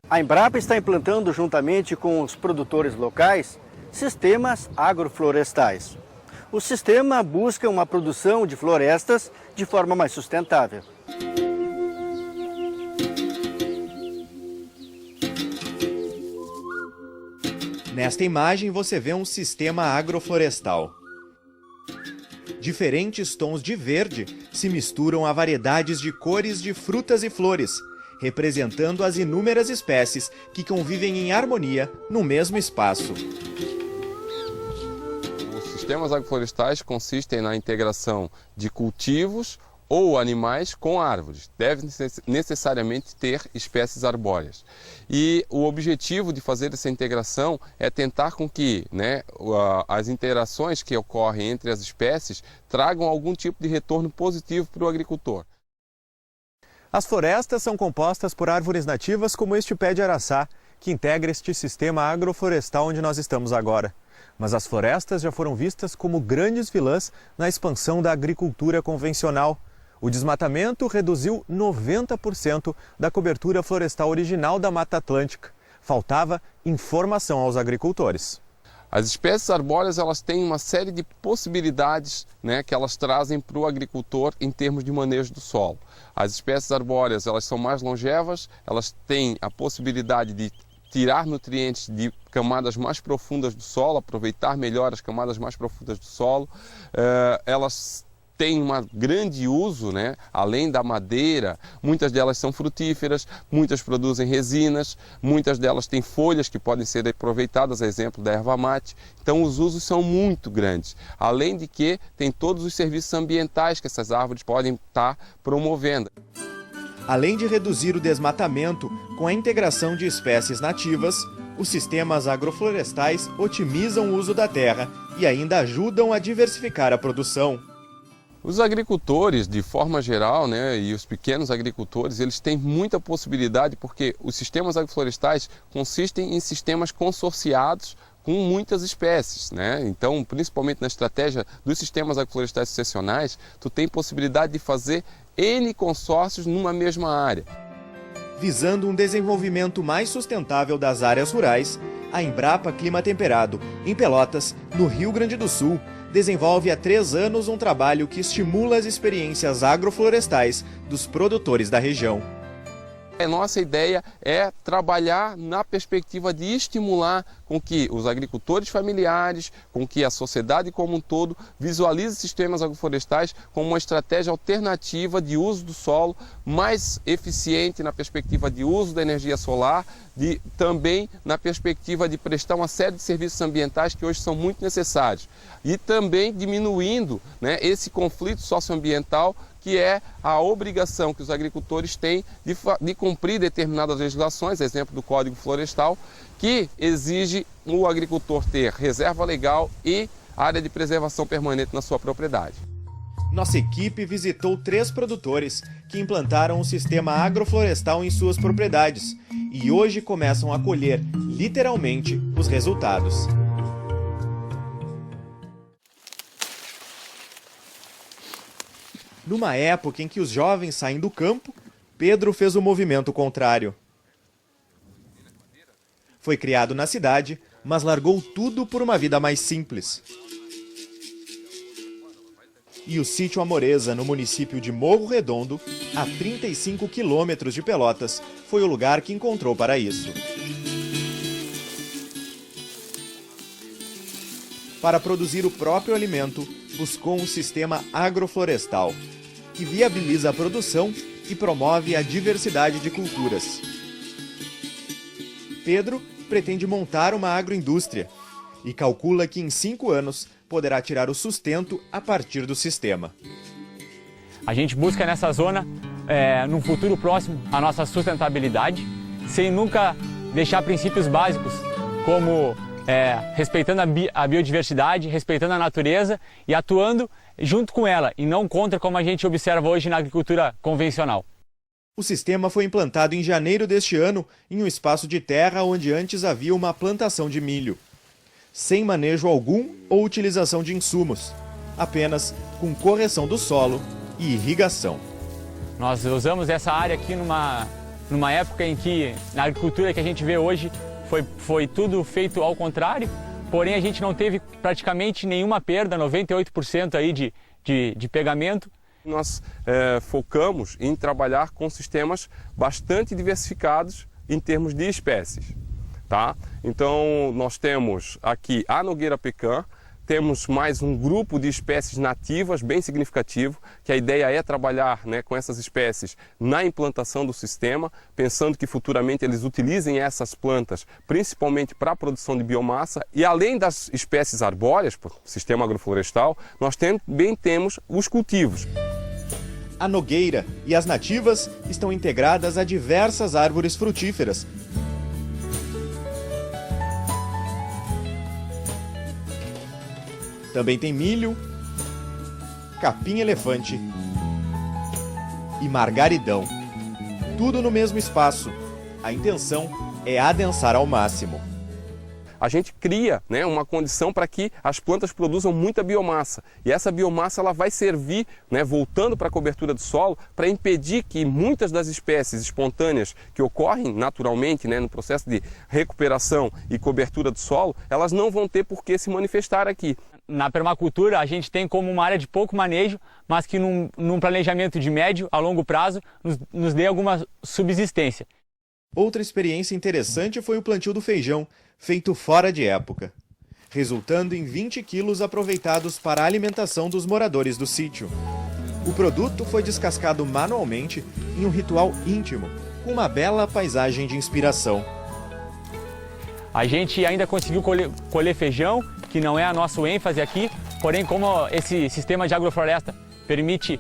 A Embrapa está implantando, juntamente com os produtores locais, sistemas agroflorestais. O sistema busca uma produção de florestas de forma mais sustentável. Nesta imagem você vê um sistema agroflorestal. Diferentes tons de verde se misturam a variedades de cores de frutas e flores, representando as inúmeras espécies que convivem em harmonia no mesmo espaço. Os sistemas agroflorestais consistem na integração de cultivos ou animais com árvores. Devem necessariamente ter espécies arbóreas. E o objetivo de fazer essa integração é tentar com que as interações que ocorrem entre as espécies tragam algum tipo de retorno positivo para o agricultor. As florestas são compostas por árvores nativas como este pé de araçá, que integra este sistema agroflorestal onde nós estamos agora. Mas as florestas já foram vistas como grandes vilãs na expansão da agricultura convencional. O desmatamento reduziu 90% da cobertura florestal original da Mata Atlântica. Faltava informação aos agricultores. As espécies arbóreas elas têm uma série de possibilidades que elas trazem para o agricultor em termos de manejo do solo. As espécies arbóreas elas são mais longevas, elas têm a possibilidade de tirar nutrientes de camadas mais profundas do solo, aproveitar melhor as camadas mais profundas do solo. Elas têm um grande uso, além da madeira, muitas delas são frutíferas, muitas produzem resinas, muitas delas têm folhas que podem ser aproveitadas, exemplo da erva mate. Então os usos são muito grandes, além de que tem todos os serviços ambientais que essas árvores podem estar promovendo. Além de reduzir o desmatamento com a integração de espécies nativas, os sistemas agroflorestais otimizam o uso da terra e ainda ajudam a diversificar a produção. Os agricultores, de forma geral, e os pequenos agricultores, eles têm muita possibilidade porque os sistemas agroflorestais consistem em sistemas consorciados com muitas espécies, Então, principalmente na estratégia dos sistemas agroflorestais sucessionais, tu tem possibilidade de fazer N consórcios numa mesma área. Visando um desenvolvimento mais sustentável das áreas rurais, a Embrapa Clima Temperado, em Pelotas, no Rio Grande do Sul, desenvolve há 3 anos um trabalho que estimula as experiências agroflorestais dos produtores da região. A nossa ideia é trabalhar na perspectiva de estimular com que os agricultores familiares, com que a sociedade como um todo visualize sistemas agroflorestais como uma estratégia alternativa de uso do solo, mais eficiente na perspectiva de uso da energia solar, também na perspectiva de prestar uma série de serviços ambientais que hoje são muito necessários. E também diminuindo esse conflito socioambiental que é a obrigação que os agricultores têm de cumprir determinadas legislações, exemplo do Código Florestal, que exige o agricultor ter reserva legal e área de preservação permanente na sua propriedade. Nossa equipe visitou 3 produtores que implantaram um sistema agroflorestal em suas propriedades e hoje começam a colher, literalmente, os resultados. Numa época em que os jovens saem do campo, Pedro fez o movimento contrário. Foi criado na cidade, mas largou tudo por uma vida mais simples. E o sítio Amoreza, no município de Morro Redondo, a 35 quilômetros de Pelotas, foi o lugar que encontrou para isso. Para produzir o próprio alimento, buscou um sistema agroflorestal, que viabiliza a produção e promove a diversidade de culturas. Pedro pretende montar uma agroindústria e calcula que em 5 anos poderá tirar o sustento a partir do sistema. A gente busca nessa zona, num futuro próximo, a nossa sustentabilidade, sem nunca deixar princípios básicos, como respeitando a biodiversidade, respeitando a natureza e atuando junto com ela e não contra, como a gente observa hoje na agricultura convencional. O sistema foi implantado em janeiro deste ano em um espaço de terra onde antes havia uma plantação de milho. Sem manejo algum ou utilização de insumos, apenas com correção do solo e irrigação. Nós usamos essa área aqui numa numa época em que na agricultura que a gente vê hoje foi tudo feito ao contrário, porém a gente não teve praticamente nenhuma perda, 98% aí de pegamento. Nós focamos em trabalhar com sistemas bastante diversificados em termos de espécies. Tá? Então nós temos aqui a nogueira pecan, temos mais um grupo de espécies nativas bem significativo, que a ideia é trabalhar, né, com essas espécies na implantação do sistema, pensando que futuramente eles utilizem essas plantas principalmente para a produção de biomassa, e além das espécies arbóreas, sistema agroflorestal, nós também temos os cultivos. A nogueira e as nativas estão integradas a diversas árvores frutíferas. Também tem milho, capim-elefante e margaridão. Tudo no mesmo espaço. A intenção é adensar ao máximo. A gente cria, né, uma condição para que as plantas produzam muita biomassa. E essa biomassa ela vai servir, né, voltando para a cobertura do solo, para impedir que muitas das espécies espontâneas que ocorrem naturalmente, né, no processo de recuperação e cobertura do solo, elas não vão ter por que se manifestar aqui. Na permacultura a gente tem como uma área de pouco manejo, mas que num planejamento de médio a longo prazo nos dê alguma subsistência. Outra experiência interessante foi o plantio do feijão, feito fora de época, resultando em 20 quilos aproveitados para a alimentação dos moradores do sítio. O produto foi descascado manualmente em um ritual íntimo, com uma bela paisagem de inspiração. A gente ainda conseguiu colher feijão, que não é a nossa ênfase aqui, porém como esse sistema de agrofloresta permite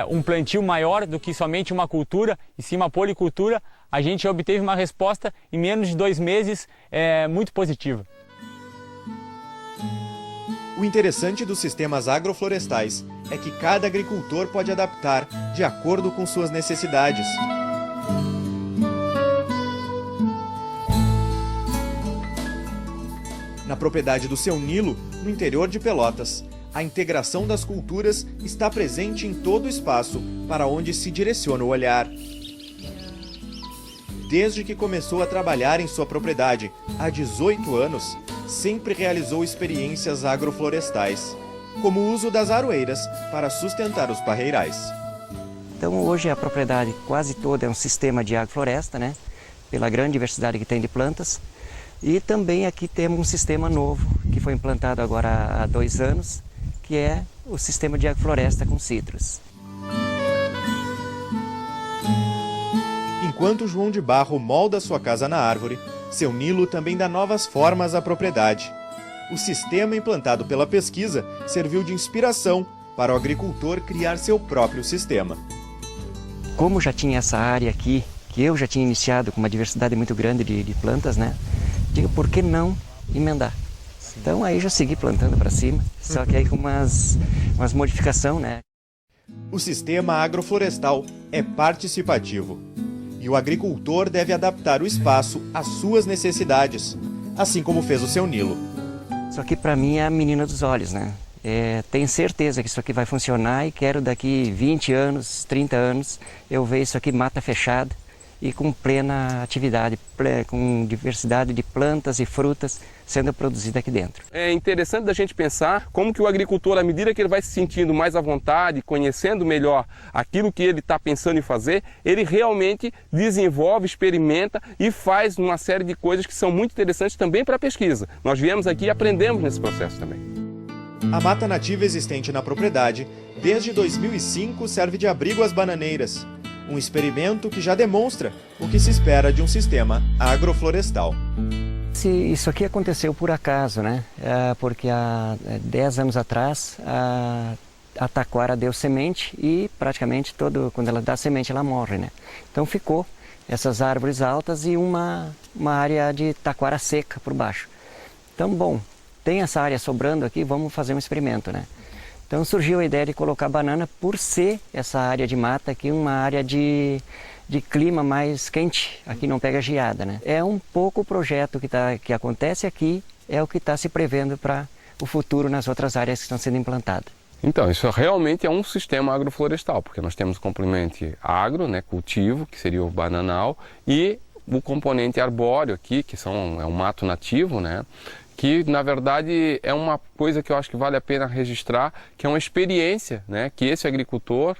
um plantio maior do que somente uma cultura, e sim uma policultura, a gente obteve uma resposta em menos de 2 meses muito positiva. O interessante dos sistemas agroflorestais é que cada agricultor pode adaptar de acordo com suas necessidades. Na propriedade do Seu Nilo, no interior de Pelotas, a integração das culturas está presente em todo o espaço para onde se direciona o olhar. Desde que começou a trabalhar em sua propriedade há 18 anos, sempre realizou experiências agroflorestais, como o uso das aroeiras para sustentar os parreirais. Então hoje a propriedade quase toda é um sistema de agrofloresta, né? Pela grande diversidade que tem de plantas. E também aqui temos um sistema novo, que foi implantado agora há 2 anos, que é o sistema de agrofloresta com citros. Enquanto João de Barro molda sua casa na árvore, Seu Nilo também dá novas formas à propriedade. O sistema implantado pela pesquisa serviu de inspiração para o agricultor criar seu próprio sistema. Como já tinha essa área aqui, que eu já tinha iniciado com uma diversidade muito grande de plantas, né? Digo, por que não emendar? Sim. Então aí já segui plantando para cima, só que aí com umas modificações, né? O sistema agroflorestal é participativo e o agricultor deve adaptar o espaço às suas necessidades, assim como fez o Seu Nilo. Isso aqui para mim é a menina dos olhos, né? Tenho certeza que isso aqui vai funcionar e quero daqui 20 anos, 30 anos, eu ver isso aqui mata fechada e com plena atividade, com diversidade de plantas e frutas sendo produzida aqui dentro. É interessante da gente pensar como que o agricultor, à medida que ele vai se sentindo mais à vontade, conhecendo melhor aquilo que ele está pensando em fazer, ele realmente desenvolve, experimenta e faz uma série de coisas que são muito interessantes também para a pesquisa. Nós viemos aqui e aprendemos nesse processo também. A mata nativa existente na propriedade, desde 2005, serve de abrigo às bananeiras. Um experimento que já demonstra o que se espera de um sistema agroflorestal. Isso aqui aconteceu por acaso, né? Porque há 10 anos atrás a taquara deu semente e praticamente quando ela dá semente ela morre, né? Então ficou essas árvores altas e uma área de taquara seca por baixo. Então, bom, tem essa área sobrando aqui, vamos fazer um experimento, né? Então surgiu a ideia de colocar banana por ser essa área de mata aqui, uma área de clima mais quente, aqui não pega geada, né? É um pouco o projeto que acontece aqui, é o que está se prevendo para o futuro nas outras áreas que estão sendo implantadas. Então, isso realmente é um sistema agroflorestal, porque nós temos o componente agro, né, cultivo, que seria o bananal, e o componente arbóreo aqui, que é um mato nativo, né, que na verdade é uma coisa que eu acho que vale a pena registrar, que é uma experiência, né, que esse agricultor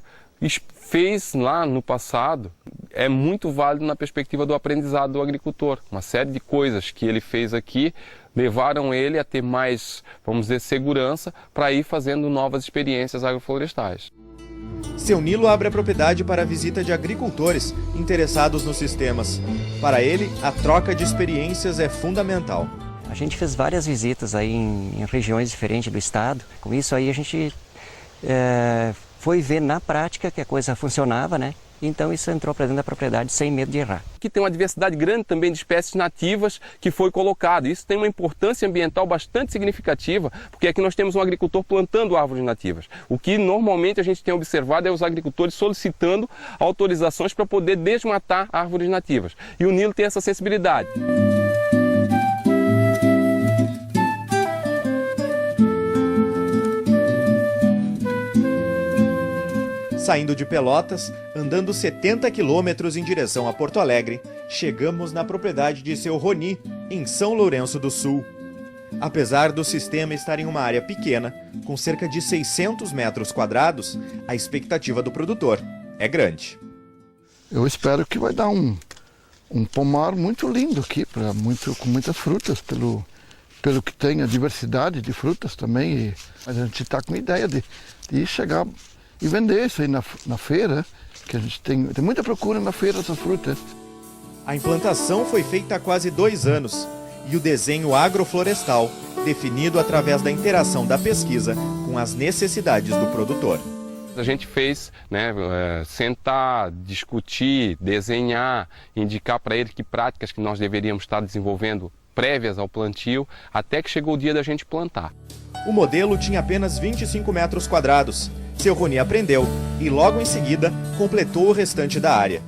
fez lá no passado. É muito válido na perspectiva do aprendizado do agricultor. Uma série de coisas que ele fez aqui levaram ele a ter mais, vamos dizer, segurança para ir fazendo novas experiências agroflorestais. Seu Nilo abre a propriedade para a visita de agricultores interessados nos sistemas. Para ele, a troca de experiências é fundamental. A gente fez várias visitas aí em regiões diferentes do estado. Com isso aí a gente foi ver na prática que a coisa funcionava, né? Então isso entrou para dentro da propriedade sem medo de errar. Aqui tem uma diversidade grande também de espécies nativas que foi colocado. Isso tem uma importância ambiental bastante significativa, porque aqui nós temos um agricultor plantando árvores nativas. O que normalmente a gente tem observado é os agricultores solicitando autorizações para poder desmatar árvores nativas. E o Nilo tem essa sensibilidade. Saindo de Pelotas, andando 70 quilômetros em direção a Porto Alegre, chegamos na propriedade de seu Roni, em São Lourenço do Sul. Apesar do sistema estar em uma área pequena, com cerca de 600 metros quadrados, a expectativa do produtor é grande. Eu espero que vai dar um pomar muito lindo aqui, com muitas frutas, pelo que tem a diversidade de frutas também. Mas a gente está com a ideia de chegar e vender isso aí na feira, que a gente tem muita procura na feira dessas frutas. A implantação foi feita há quase 2 anos e o desenho agroflorestal, definido através da interação da pesquisa com as necessidades do produtor. A gente fez, né, sentar, discutir, desenhar, indicar para ele que práticas que nós deveríamos estar desenvolvendo prévias ao plantio, até que chegou o dia da gente plantar. O modelo tinha apenas 25 metros quadrados. Seu Roni aprendeu e logo em seguida completou o restante da área.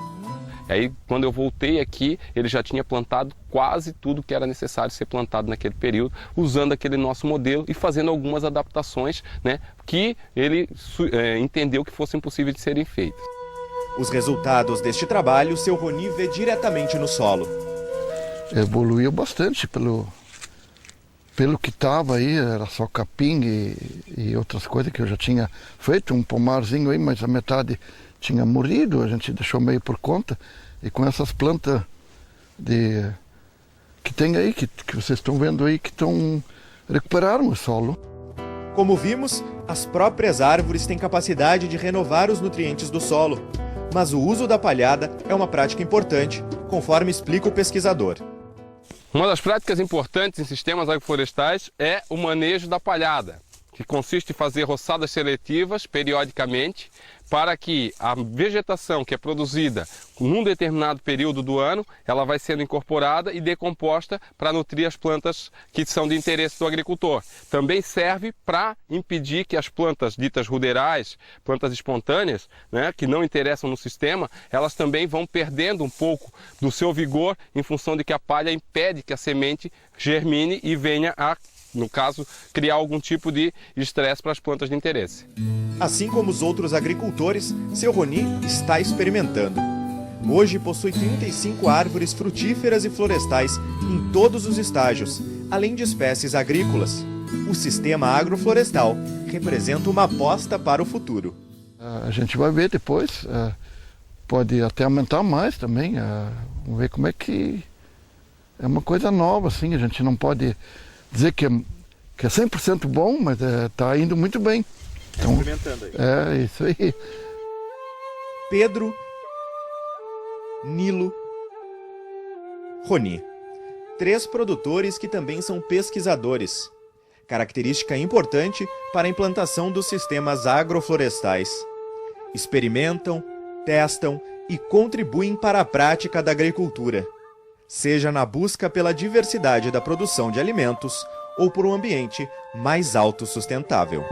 Aí, quando eu voltei aqui, ele já tinha plantado quase tudo que era necessário ser plantado naquele período, usando aquele nosso modelo e fazendo algumas adaptações, né, que ele entendeu que fossem possíveis de serem feitas. Os resultados deste trabalho, seu Roni vê diretamente no solo. Evoluiu bastante pelo que estava aí, era só capim e outras coisas que eu já tinha feito, um pomarzinho aí, mas a metade tinha morrido, a gente deixou meio por conta. E com essas plantas que tem aí, que vocês estão vendo aí, que recuperaram o solo. Como vimos, as próprias árvores têm capacidade de renovar os nutrientes do solo. Mas o uso da palhada é uma prática importante, conforme explica o pesquisador. Uma das práticas importantes em sistemas agroflorestais é o manejo da palhada, que consiste em fazer roçadas seletivas periodicamente para que a vegetação que é produzida num determinado período do ano, ela vai sendo incorporada e decomposta para nutrir as plantas que são de interesse do agricultor. Também serve para impedir que as plantas ditas ruderais, plantas espontâneas, né, que não interessam no sistema, elas também vão perdendo um pouco do seu vigor em função de que a palha impede que a semente germine e venha a, no caso, criar algum tipo de estresse para as plantas de interesse. Assim como os outros agricultores, seu Roni está experimentando. Hoje possui 35 árvores frutíferas e florestais em todos os estágios, além de espécies agrícolas. O sistema agroflorestal representa uma aposta para o futuro. A gente vai ver depois, pode até aumentar mais também, vamos ver como é que é uma coisa nova, assim, a gente não pode dizer que é 100% bom, mas está indo muito bem. Então, experimentando aí. É, isso aí. Pedro, Nilo, Roni. 3 produtores que também são pesquisadores. Característica importante para a implantação dos sistemas agroflorestais. Experimentam, testam e contribuem para a prática da agricultura, seja na busca pela diversidade da produção de alimentos ou por um ambiente mais autossustentável.